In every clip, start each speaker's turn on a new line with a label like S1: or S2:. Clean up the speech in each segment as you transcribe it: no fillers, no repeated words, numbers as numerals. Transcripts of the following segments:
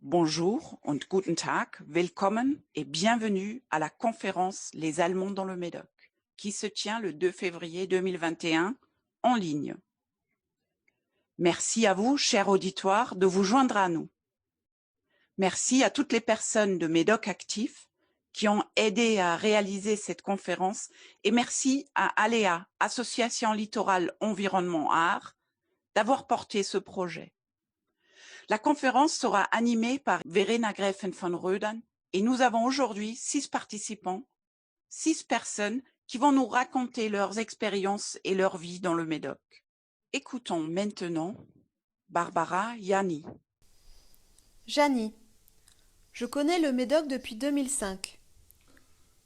S1: Bonjour und guten Tag, willkommen et bienvenue à la conférence Les Allemands dans le Médoc, qui se tient le 2 février 2021 en ligne. Merci à vous, cher auditoire, de vous joindre à nous. Merci à toutes les personnes de Médoc Actif qui ont aidé à réaliser cette conférence et merci à Aléa, Association Littorale Environnement Art, d'avoir porté ce projet. La conférence sera animée par Verena Gräfin von Rödern et nous avons aujourd'hui 6 participants, 6 personnes qui vont nous raconter leurs expériences et leur vie dans le Médoc. Écoutons maintenant Barbara Yanni.
S2: Janie. Je connais le Médoc depuis 2005.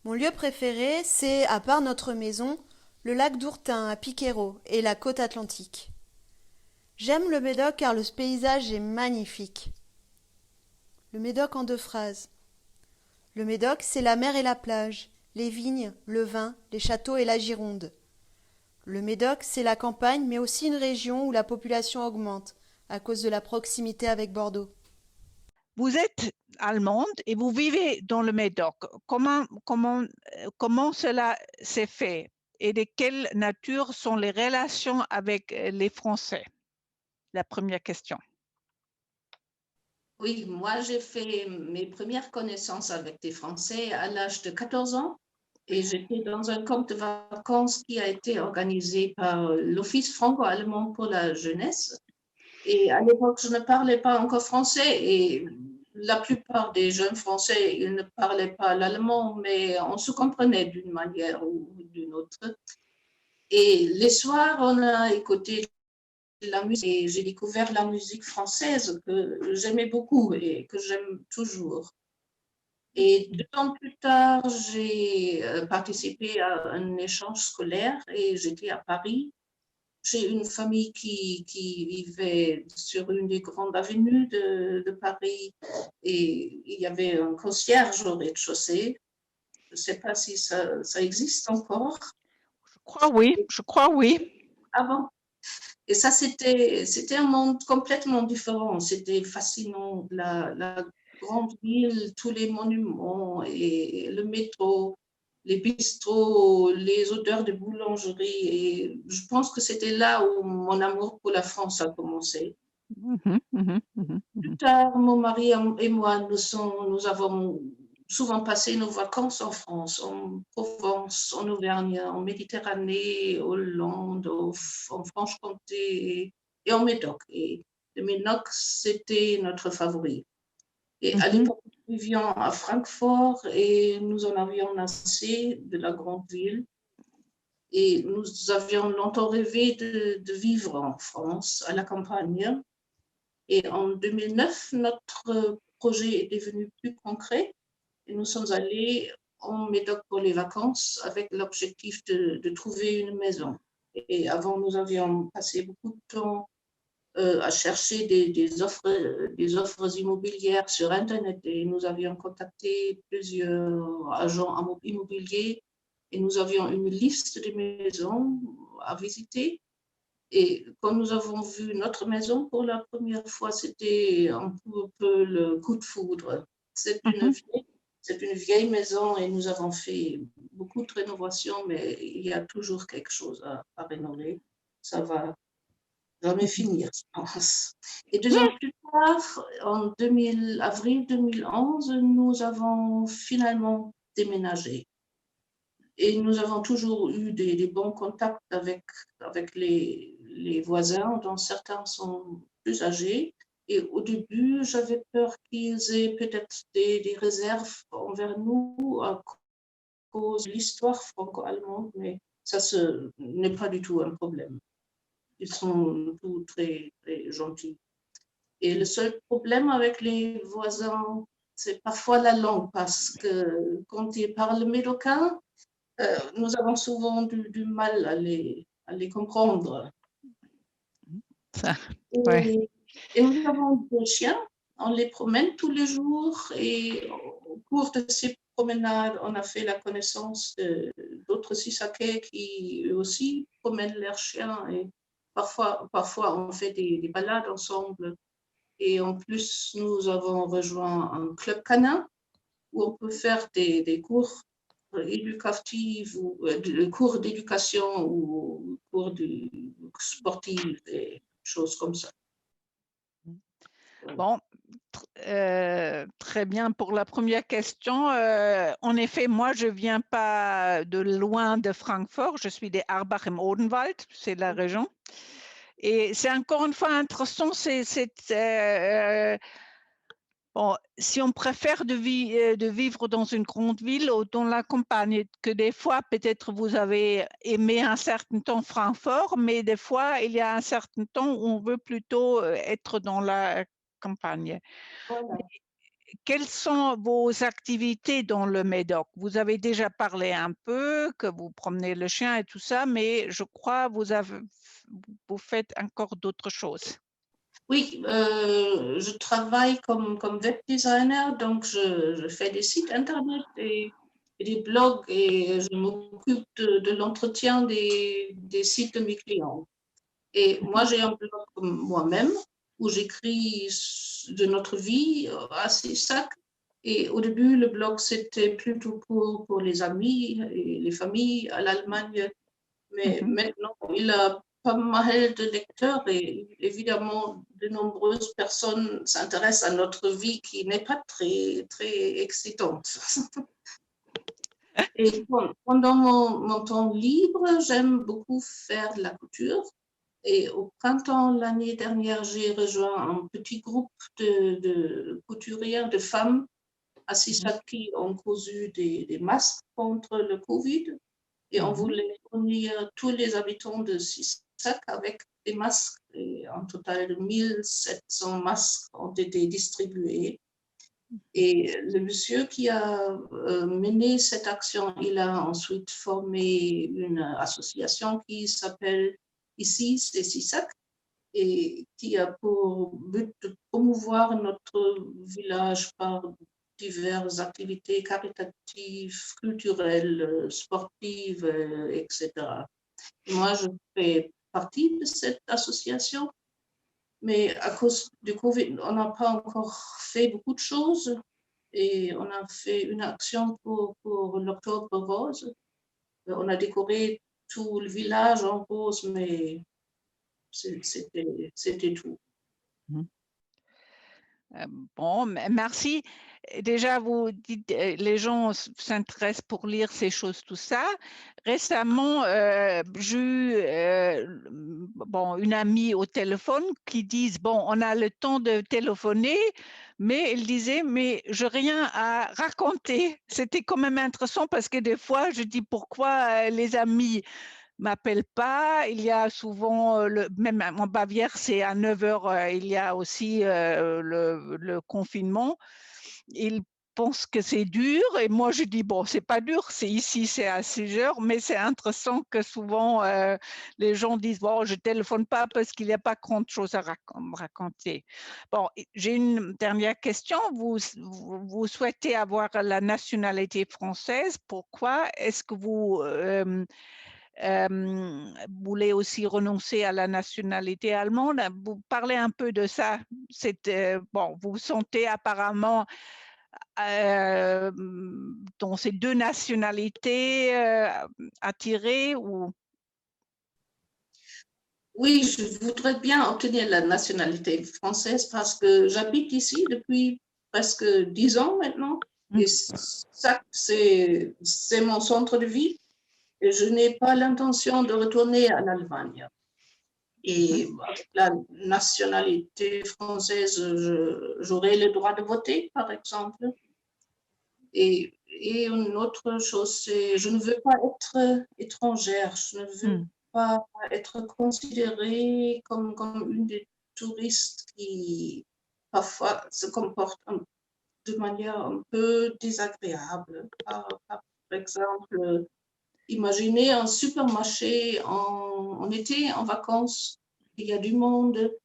S2: Mon lieu préféré, c'est, à part notre maison, le lac d'Ourtin à Piquero et la côte atlantique. J'aime le Médoc car le paysage est magnifique. Le Médoc en 2 phrases. Le Médoc, c'est la mer et la plage, les vignes, le vin, les châteaux et la Gironde. Le Médoc, c'est la campagne, mais aussi une région où la population augmente à cause de la proximité avec Bordeaux.
S3: Vous êtes allemande et vous vivez dans le Médoc. Comment cela s'est fait et de quelle nature sont les relations avec les Français? La première question.
S4: Oui, moi j'ai fait mes premières connaissances avec des Français à l'âge de 14 ans et j'étais dans un camp de vacances qui a été organisé par l'Office franco-allemand pour la jeunesse. Et à l'époque, je ne parlais pas encore français et la plupart des jeunes Français, ils ne parlaient pas l'allemand, mais on se comprenait d'une manière ou d'une autre. Et les soirs, on a écouté la musique et j'ai découvert la musique française que j'aimais beaucoup et que j'aime toujours. Et 2 ans plus tard, j'ai participé à un échange scolaire et j'étais à Paris. J'ai une famille qui vivait sur une des grandes avenues de Paris et il y avait un concierge au rez-de-chaussée. Je ne sais pas si ça existe encore.
S3: Je crois oui.
S4: Avant. Et ça, c'était un monde complètement différent. C'était fascinant. La grande ville, tous les monuments et le métro, les bistrots, les odeurs de boulangerie. Et je pense que c'était là où mon amour pour la France a commencé. Plus tard, mon mari et moi, nous avons souvent passé nos vacances en France, en Provence, en Auvergne, en Méditerranée, Hollande, en Franche-Comté et en Médoc. Et le Médoc, c'était notre favori. Et à l'époque, nous vivions à Francfort et nous en avions assez de la grande ville. Et nous avions longtemps rêvé de vivre en France, à la campagne. Et en 2009, notre projet est devenu plus concret et nous sommes allés en Médoc pour les vacances avec l'objectif de trouver une maison. Et avant, nous avions passé beaucoup de temps à chercher des offres immobilières sur Internet et nous avions contacté plusieurs agents immobiliers et nous avions une liste de maisons à visiter. Et quand nous avons vu notre maison pour la première fois, c'était un peu le coup de foudre. C'est une vieille maison et nous avons fait beaucoup de rénovations, mais il y a toujours quelque chose à rénover. Ça va jamais finir, je pense. Et 2 ans plus tard, en avril 2011, nous avons finalement déménagé. Et nous avons toujours eu des bons contacts avec les voisins, dont certains sont plus âgés. Et au début, j'avais peur qu'ils aient peut-être des réserves envers nous à cause de l'histoire franco-allemande, mais ça n'est pas du tout un problème. Ils sont tous très, très gentils. Et le seul problème avec les voisins, c'est parfois la langue, parce que quand ils parlent médocain, nous avons souvent du mal à les comprendre.
S3: Ça, ouais.
S4: Et nous avons 2 chiens, on les promène tous les jours et au cours de ces promenades, on a fait la connaissance d'autres Sisakais qui eux aussi promènent leurs chiens et parfois on fait des balades ensemble. Et en plus, nous avons rejoint un club canin où on peut faire des cours éducatifs ou des cours d'éducation ou cours sportifs, des choses comme ça.
S3: Bon, très bien pour la première question. En effet, moi, je viens pas de loin de Francfort. Je suis des Arbach im Odenwald, c'est la région. Et c'est encore une fois intéressant, bon, si on préfère de vivre dans une grande ville ou dans la campagne, que des fois, peut-être vous avez aimé un certain temps Francfort, mais des fois, il y a un certain temps où on veut plutôt être dans la campagne.
S4: Voilà.
S3: Quelles sont vos activités dans le Médoc? Vous avez déjà parlé un peu, que vous promenez le chien et tout ça, mais je crois que vous faites encore d'autres choses.
S4: Oui, je travaille comme web designer, donc je fais des sites internet et des blogs et je m'occupe de l'entretien des sites de mes clients. Et moi, j'ai un blog moi-même où j'écris de notre vie à CISAC. Et au début, le blog, c'était plutôt pour les amis et les familles à l'Allemagne. Mais maintenant, il a pas mal de lecteurs et évidemment, de nombreuses personnes s'intéressent à notre vie qui n'est pas très, très excitante. Et pendant mon temps libre, j'aime beaucoup faire de la couture. Et au printemps l'année dernière, j'ai rejoint un petit groupe de couturières, de femmes à CISAC qui ont cousu des masques contre le Covid. Et on voulait fournir tous les habitants de CISAC avec des masques. Et en total, 1700 masques ont été distribués. Et le monsieur qui a mené cette action, il a ensuite formé une association qui s'appelle Ici, c'est CISAC, et qui a pour but de promouvoir notre village par diverses activités caritatives, culturelles, sportives, etc. Et moi, je fais partie de cette association, mais à cause du Covid, on n'a pas encore fait beaucoup de choses et on a fait une action pour l'Octobre Rose. On a décoré tout le village en rose, mais c'était tout.
S3: Bon, merci. Déjà, vous dites, les gens s'intéressent pour lire ces choses, tout ça. Récemment, j'ai eu une amie au téléphone qui dit, bon, on a le temps de téléphoner, mais elle disait, mais je n'ai rien à raconter. C'était quand même intéressant parce que des fois, je dis, pourquoi les amis m'appelle pas. Il y a souvent, même en Bavière, c'est à 9h, il y a aussi le confinement. Ils pensent que c'est dur et moi je dis, bon, c'est pas dur, c'est ici, c'est à 6h, mais c'est intéressant que souvent les gens disent, bon, je téléphone pas parce qu'il n'y a pas grand-chose à raconter. Bon, j'ai une dernière question. Vous souhaitez avoir la nationalité française. Pourquoi? Est-ce que vous voulez aussi renoncer à la nationalité allemande? Vous parlez un peu de ça. Bon, vous vous sentez apparemment dans ces deux nationalités attirées ou...
S4: Oui, je voudrais bien obtenir la nationalité française parce que j'habite ici depuis presque 10 ans maintenant. Et ça, c'est mon centre de vie. Et je n'ai pas l'intention de retourner en Allemagne. Et avec la nationalité française, j'aurai le droit de voter, par exemple. Et une autre chose, c'est je ne veux pas être étrangère, je ne veux pas être considérée comme une des touristes qui parfois se comporte de manière un peu désagréable. Par exemple, imaginez un supermarché en été, en vacances, il y a du monde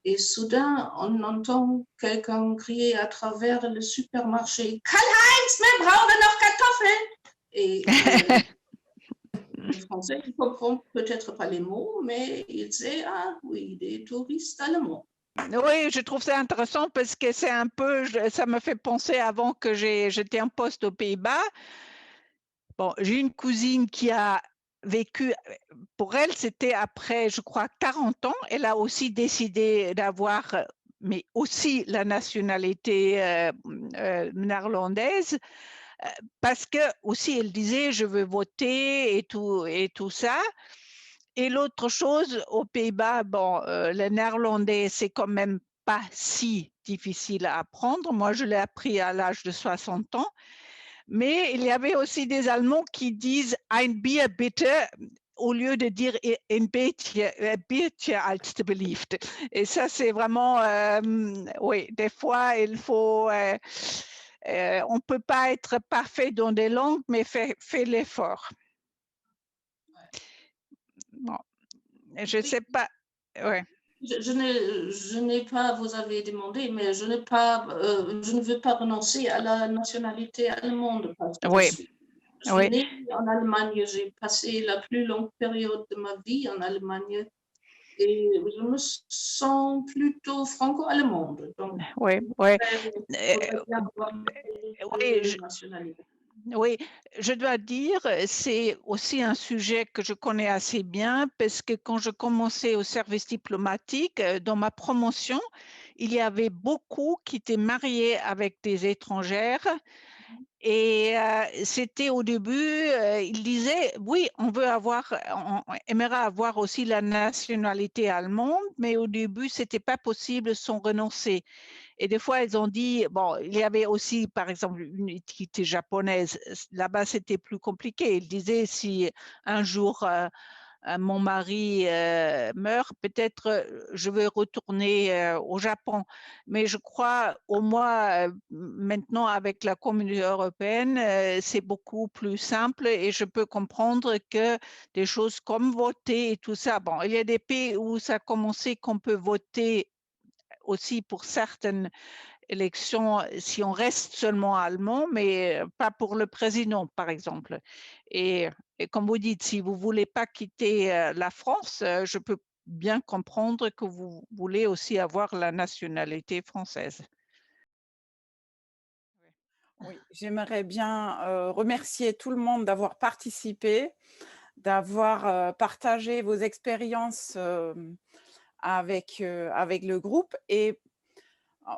S4: et soudain on entend quelqu'un crier à travers le supermarché « Karl-Heinz, wir brauchen noch Kartoffeln !» Et les Français ne comprennent peut-être pas les mots, mais ils disent « Ah oui, des touristes allemands ».
S3: Oui, je trouve ça intéressant parce que c'est un peu, ça me fait penser avant que j'étais en poste aux Pays-Bas. Bon, j'ai une cousine qui a vécu, pour elle, c'était après, je crois, 40 ans. Elle a aussi décidé d'avoir, mais aussi la nationalité néerlandaise, parce que aussi elle disait, je veux voter et tout ça. Et l'autre chose, aux Pays-Bas, bon, le néerlandais, c'est quand même pas si difficile à apprendre. Moi, je l'ai appris à l'âge de 60 ans. Mais il y avait aussi des Allemands qui disent ein Bier bitte au lieu de dire ein beetje alsjeblieft. Et ça, c'est vraiment, oui, des fois, il faut, on ne peut pas être parfait dans des langues, mais fait l'effort. Bon. Je ne sais pas, ouais.
S4: Je n'ai pas, vous avez demandé, mais je ne veux pas renoncer à la nationalité allemande parce que
S3: Oui,
S4: je suis
S3: oui,
S4: née en Allemagne, j'ai passé la plus longue période de ma vie en Allemagne et je me sens plutôt franco-allemande. Donc,
S3: oui, oui.
S4: je voudrais bien avoir
S3: Oui,
S4: deux nationalités.
S3: oui, je dois dire, c'est aussi un sujet que je connais assez bien parce que quand je commençais au service diplomatique, dans ma promotion, il y avait beaucoup qui étaient mariés avec des étrangères. Et c'était au début, ils disaient, oui, on aimerait avoir aussi la nationalité allemande, mais au début, c'était pas possible sans renoncer. Et des fois, elles ont dit, bon, il y avait aussi, par exemple, une étiquette japonaise. Là-bas, c'était plus compliqué. Ils disaient, si un jour mon mari meurt, peut-être je vais retourner au Japon. Mais je crois, au moins maintenant, avec la communauté européenne, c'est beaucoup plus simple et je peux comprendre que des choses comme voter et tout ça, bon, il y a des pays où ça a commencé qu'on peut voter aussi pour certaines élections si on reste seulement allemand, mais pas pour le président, par exemple. Et, et comme vous dites, si vous ne voulez pas quitter la France, je peux bien comprendre que vous voulez aussi avoir la nationalité française.
S1: Oui, j'aimerais bien remercier tout le monde d'avoir participé, d'avoir partagé vos expériences avec le groupe. Et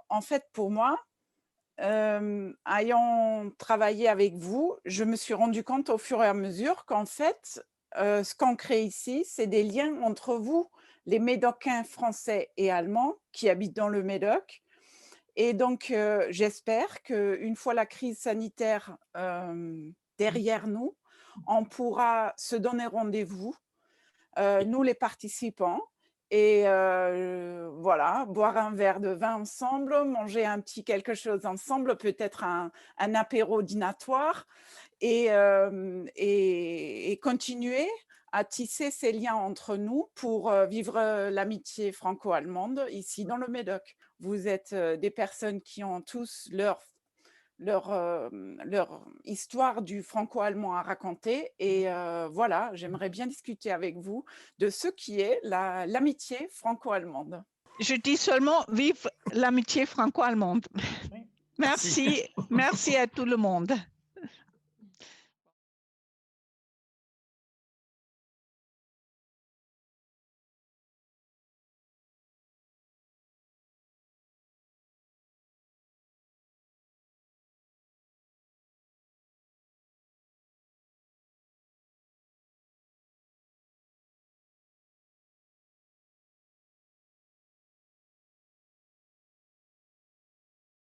S1: en fait, pour moi, ayant travaillé avec vous, je me suis rendu compte au fur et à mesure qu'en fait, ce qu'on crée ici, c'est des liens entre vous, les Médocains français et allemands qui habitent dans le Médoc. Et donc, j'espère qu'une fois la crise sanitaire derrière nous, on pourra se donner rendez-vous, nous les participants, et voilà, boire un verre de vin ensemble, manger un petit quelque chose ensemble, peut-être un apéro dînatoire, et continuer à tisser ces liens entre nous pour vivre l'amitié franco-allemande ici dans le Médoc. Vous êtes des personnes qui ont tous leur histoire du franco-allemand à raconter. Et voilà, j'aimerais bien discuter avec vous de ce qui est l'amitié franco-allemande.
S3: Je dis seulement vive l'amitié franco-allemande.
S1: Oui.
S3: Merci, merci à tout le monde.